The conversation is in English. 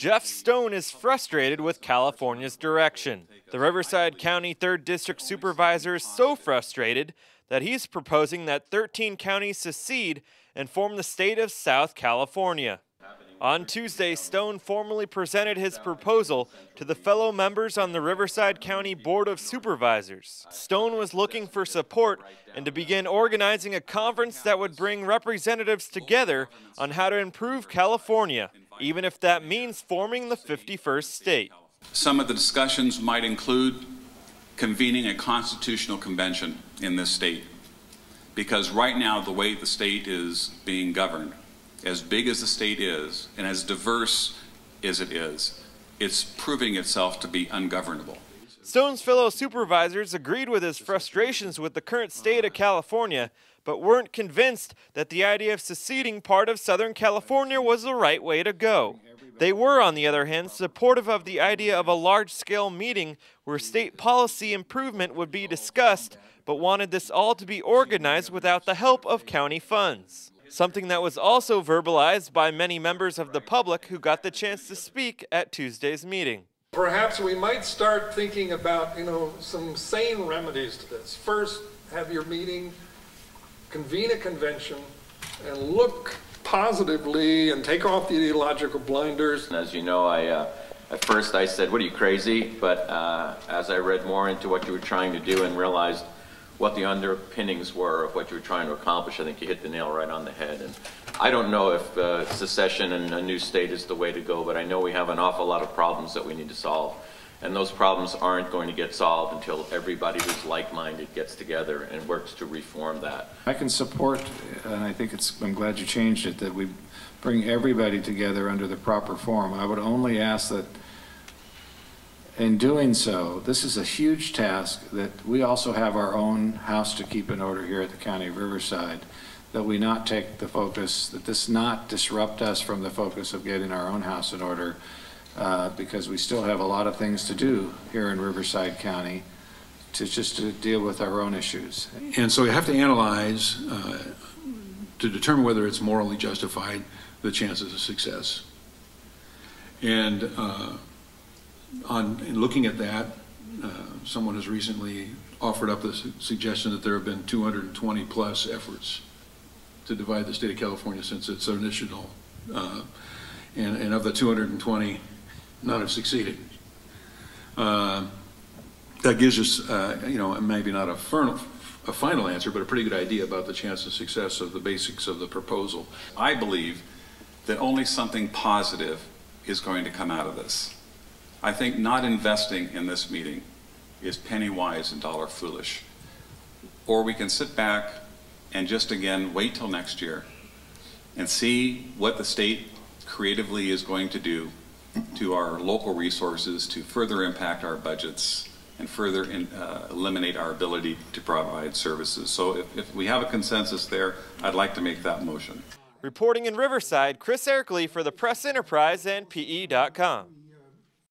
Jeff Stone is frustrated with California's direction. The Riverside County 3rd District Supervisor is so frustrated that he's proposing that 13 counties secede and form the state of South California. On Tuesday, Stone formally presented his proposal to the fellow members on the Riverside County Board of Supervisors. Stone was looking for support and to begin organizing a conference that would bring representatives together on how to improve California, even if that means forming the 51st state. Some of the discussions might include convening a constitutional convention in this state, because right now the way the state is being governed, as big as the state is and as diverse as it is, it's proving itself to be ungovernable. Stone's fellow supervisors agreed with his frustrations with the current state of California, but weren't convinced that the idea of seceding part of Southern California was the right way to go. They were, on the other hand, supportive of the idea of a large-scale meeting where state policy improvement would be discussed, but wanted this all to be organized without the help of county funds. Something that was also verbalized by many members of the public who got the chance to speak at Tuesday's meeting. Perhaps we might start thinking about, some sane remedies to this. First, have your meeting, convene a convention, and look positively and take off the ideological blinders. As you know, at first I said, what are you, crazy? But as I read more into what you were trying to do and realized what the underpinnings were of what you were trying to accomplish, I think you hit the nail right on the head. And I don't know if secession and a new state is the way to go, but I know we have an awful lot of problems that we need to solve. And those problems aren't going to get solved until everybody who's like-minded gets together and works to reform that. I can support, and I think I'm glad you changed it, that we bring everybody together under the proper form. I would only ask that in doing so, this is a huge task, that we also have our own house to keep in order here at the County of Riverside, that we not take the focus, that this not disrupt us from the focus of getting our own house in order, because we still have a lot of things to do here in Riverside County to deal with our own issues. And so you have to analyze to determine whether it's morally justified, the chances of success. And in looking at that, someone has recently offered up the suggestion that there have been 220 plus efforts to divide the state of California since its initial, and of the 220, none have succeeded. That gives us, maybe not a final answer, but a pretty good idea about the chance of success of the basics of the proposal. I believe that only something positive is going to come out of this. I think not investing in this meeting is penny wise and dollar foolish. Or we can sit back and just again wait till next year and see what the state creatively is going to do to our local resources to further impact our budgets and further eliminate our ability to provide services. So if we have a consensus there, I'd like to make that motion. Reporting in Riverside, Chris Erkley for the Press Enterprise and PE.com.